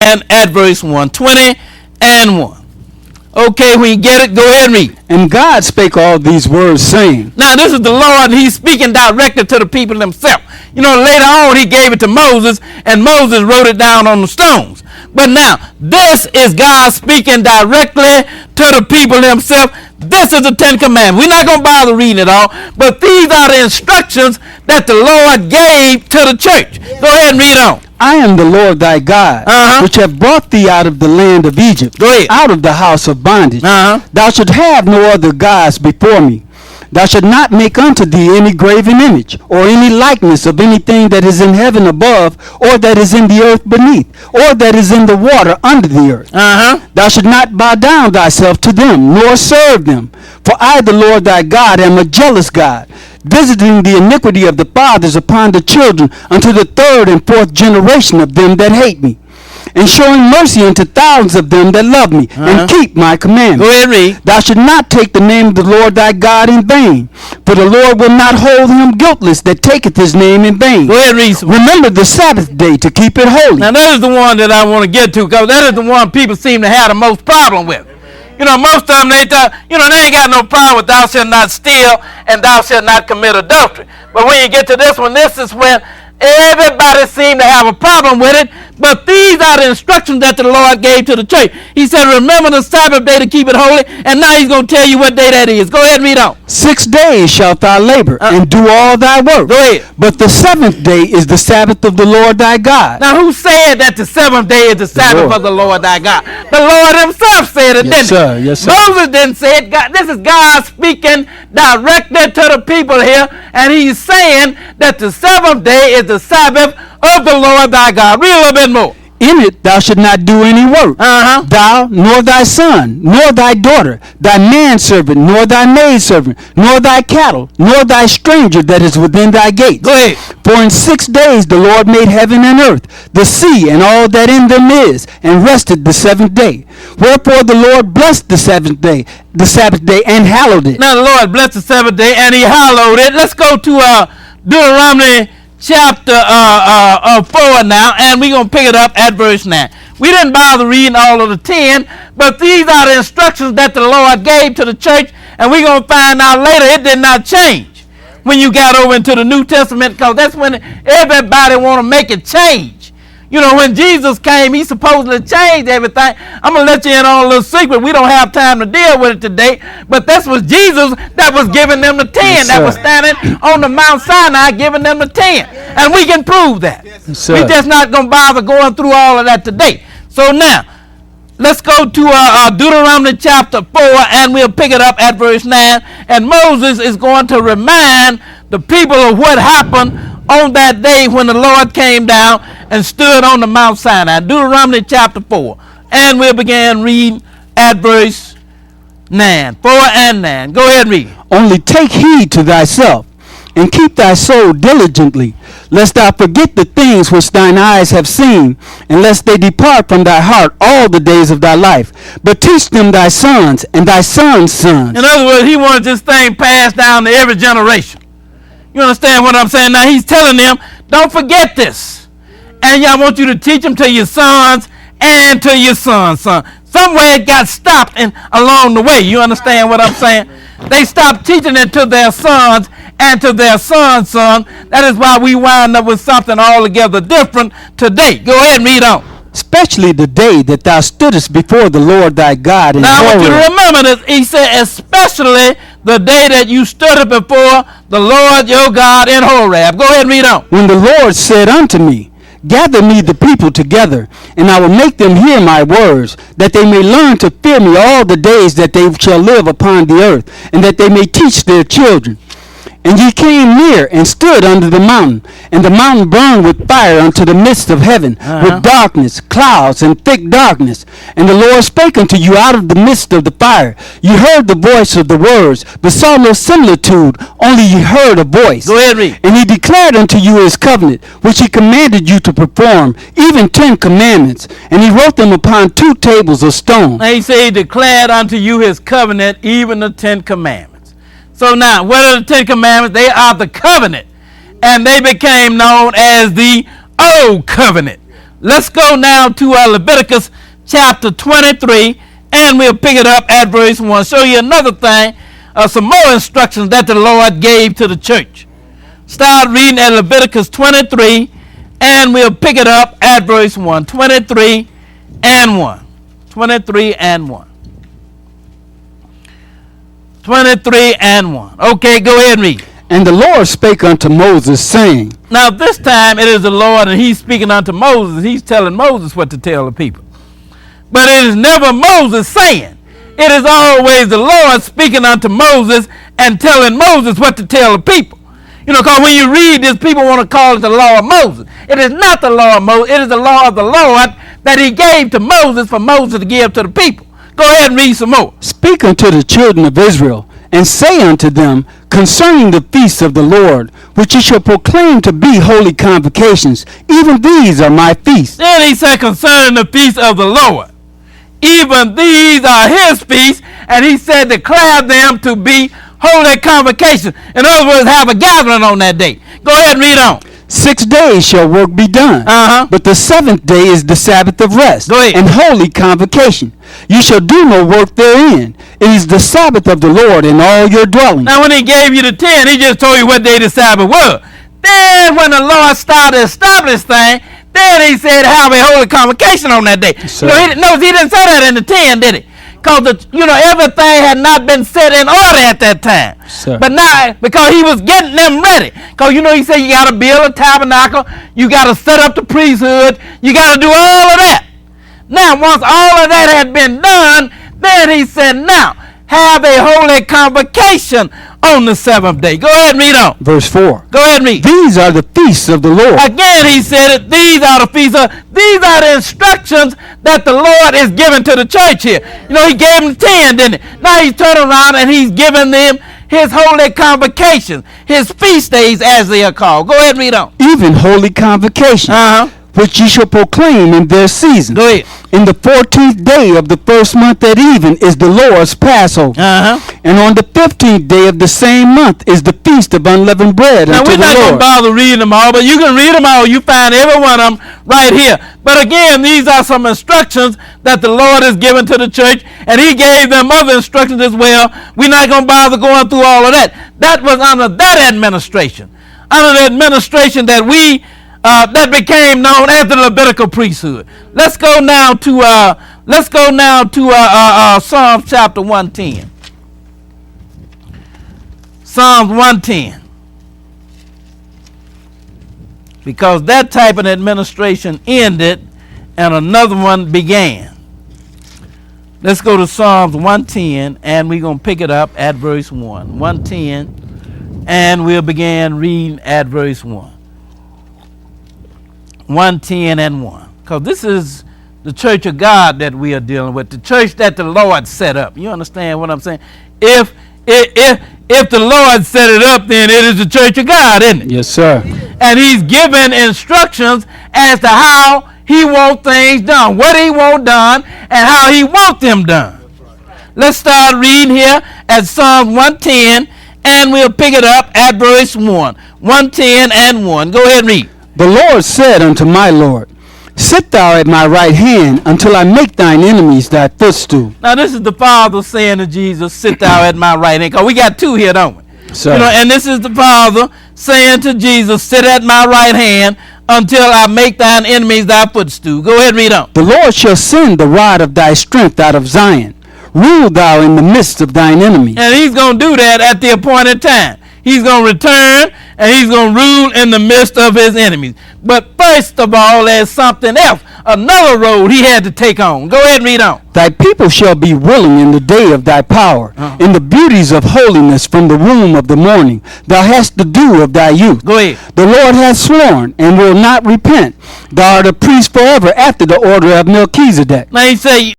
and at verse 120 and 1. Okay, when you get it, go ahead and read. And God spake all these words, saying. Now, this is the Lord. He's speaking directly to the people himself. You know, later on, he gave it to Moses, and Moses wrote it down on the stones. But now, this is God speaking directly to the people himself. This is the Ten Commandments. We're not going to bother reading it all, but these are the instructions that the Lord gave to the church. Go ahead and read on. I am the Lord thy God, which have brought thee out of the land of Egypt, out of the house of bondage. Thou shalt have no other gods before me. Thou shalt not make unto thee any graven image, or any likeness of anything that is in heaven above, or that is in the earth beneath, or that is in the water under the earth. Thou shalt not bow down thyself to them, nor serve them. For I, the Lord thy God, am a jealous God, visiting the iniquity of the fathers upon the children unto the third and fourth generation of them that hate me, and showing mercy unto thousands of them that love me, and keep my commandments. Go ahead, read. Thou shalt not take the name of the Lord thy God in vain, for the Lord will not hold him guiltless that taketh his name in vain. Go ahead, read. Remember the Sabbath day to keep it holy. Now, that is the one that I want to get to, because that is the one people seem to have the most problem with. You know, most of them, they ain't got no problem with thou shalt not steal and thou shalt not commit adultery. But when you get to this one, this is when everybody seemed to have a problem with it. But these are the instructions that the Lord gave to the church. He said, remember the Sabbath day to keep it holy. And now he's going to tell you what day that is. Go ahead and read on. 6 days shalt thou labor and do all thy work. Go ahead. But the seventh day is the Sabbath of the Lord thy God. Now, who said that the seventh day is the Sabbath of the Lord thy God? The Lord himself said it, didn't he? Yes, sir. Moses didn't say it. God, this is God speaking directly to the people here. And he's saying that the seventh day is the Sabbath of the Lord thy God. Read a little bit more. In it thou shalt not do any work, thou, nor thy son, nor thy daughter, thy manservant, nor thy maidservant, nor thy cattle, nor thy stranger that is within thy gates. Go ahead. For in 6 days the Lord made heaven and earth, the sea, and all that in them is, and rested the seventh day. Wherefore the Lord blessed the Sabbath day, and hallowed it. Now the Lord blessed the seventh day, and he hallowed it. Let's go to Deuteronomy chapter 4 now, and we're going to pick it up at verse 9. We didn't bother reading all of the 10, but these are the instructions that the Lord gave to the church, and we're going to find out later it did not change when you got over into the New Testament, because that's when everybody want to make it change. You know, when Jesus came, he supposedly changed everything. I'm going to let you in on a little secret. We don't have time to deal with it today, but this was Jesus that was giving them the 10, that was standing on the Mount Sinai giving them the 10. And we can prove that. We're just not going to bother going through all of that today. So now, let's go to Deuteronomy chapter 4, and we'll pick it up at verse 9. And Moses is going to remind the people of what happened on that day when the Lord came down and stood on the Mount Sinai. Deuteronomy chapter 4. And we'll begin reading at verse 9. 4 and 9. Go ahead and read. Only take heed to thyself, and keep thy soul diligently, lest thou forget the things which thine eyes have seen, and lest they depart from thy heart all the days of thy life. But teach them thy sons, and thy sons' sons. In other words, he wanted this thing passed down to every generation. You understand what I'm saying? Now he's telling them, don't forget this. And I want you to teach them to your sons and to your sons' sons. Somewhere it got stopped along the way. You understand what I'm saying? They stopped teaching it to their sons and to their sons' sons. That is why we wind up with something altogether different today. Go ahead and read on. Especially the day that thou stoodest before the Lord thy God in Now I want you to remember this. He said, especially the day that you stood before the Lord your God in Horeb. Go ahead and read on. When the Lord said unto me, gather me the people together, and I will make them hear my words, that they may learn to fear me all the days that they shall live upon the earth, and that they may teach their children. And ye came near and stood under the mountain, and the mountain burned with fire unto the midst of heaven, with darkness, clouds, and thick darkness. And the Lord spake unto you out of the midst of the fire. You heard the voice of the words, but saw no similitude, only ye heard a voice. Go ahead, read. And he declared unto you his covenant, which he commanded you to perform, even 10 commandments. And he wrote them upon 2 tables of stone. And he said he declared unto you his covenant, even the 10 commandments. So now, what are the 10 commandments? They are the covenant. And they became known as the Old Covenant. let's go now to Leviticus chapter 23, and we'll pick it up at verse 1. Show you another thing, some more instructions that the Lord gave to the church. Start reading at Leviticus 23, and we'll pick it up at verse 1. 23 and 1. 23 and 1. 23 and 1. Okay, go ahead and read. And the Lord spake unto Moses, saying. Now this time it is the Lord, and he's speaking unto Moses. He's telling Moses what to tell the people. But it is never Moses saying. It is always the Lord speaking unto Moses and telling Moses what to tell the people. You know, because when you read this, people want to call it the law of Moses. It is not the law of Moses. It is the law of the Lord that he gave to Moses for Moses to give to the people. Go ahead and read some more. Speak unto the children of Israel, and say unto them concerning the feasts of the Lord, which ye shall proclaim to be holy convocations, even these are my feasts. Then he said concerning the feasts of the Lord, even these are his feasts, and he said declare them to be holy convocations. In other words, have a gathering on that day. Go ahead and read on. 6 days shall work be done, but the 7th day is the Sabbath of rest and holy convocation. You shall do no work therein. It is the Sabbath of the Lord in all your dwellings. Now when he gave you the 10, he just told you what day the Sabbath was. Then when the Lord started to establish things, then he said have a holy convocation on that day. He didn't say that in the 10, did he? Because everything had not been set in order at that time. Sir. But now, because he was getting them ready. Because he said you got to build a tabernacle, you got to set up the priesthood, you got to do all of that. Now, once all of that had been done, then he said, now, have a holy convocation on the 7th day. Go ahead and read on. Verse 4. Go ahead and read. These are the feasts of the Lord. Again, he said it. These are the feasts. These are the instructions that the Lord is giving to the church here. He gave them 10, didn't he? Now he's turning around and he's giving them his holy convocations, his feast days as they are called. Go ahead and read on. Even holy convocations. Which ye shall proclaim in their season. Go ahead. In the 14th day of the first month at even is the Lord's Passover. And on the 15th day of the same month is the feast of unleavened bread unto the Lord. Now we're not going to bother reading them all, but you can read them all. You find every one of them right here. But again, these are some instructions that the Lord has given to the church, and he gave them other instructions as well. We're not going to bother going through all of that. That was under that administration. Under the administration that that became known as the Levitical priesthood. Let's go now to Psalms chapter 110. Psalms 110. Because that type of administration ended and another one began. Let's go to Psalms 110 and we're going to pick it up at verse 1. 110 and we'll begin reading at verse 1. 110 and 1. Because this is the church of God that we are dealing with, the church that the Lord set up. You understand what I'm saying? If the Lord set it up, then it is the church of God, isn't it? Yes, sir. And he's given instructions as to how he wants things done, what he wants done, and how he wants them done. Let's start reading here at Psalm 110, and we'll pick it up at verse 1. 110 and 1. Go ahead and read. The Lord said unto my Lord, sit thou at my right hand until I make thine enemies thy footstool. Now this is the Father saying to Jesus, sit thou at my right hand. Because we got two here, don't we? Sir. And this is the Father saying to Jesus, sit at my right hand until I make thine enemies thy footstool. Go ahead and read on. The Lord shall send the rod of thy strength out of Zion. Rule thou in the midst of thine enemies. And he's going to do that at the appointed time. He's going to return and he's going to rule in the midst of his enemies. But first of all, there's something else. Another road he had to take on. Go ahead and read on. Thy people shall be willing in the day of thy power, in the beauties of holiness from the womb of the morning. Thou hast the dew of thy youth. Go ahead. The Lord hath sworn and will not repent. Thou art a priest forever after the order of Melchizedek. Now he say,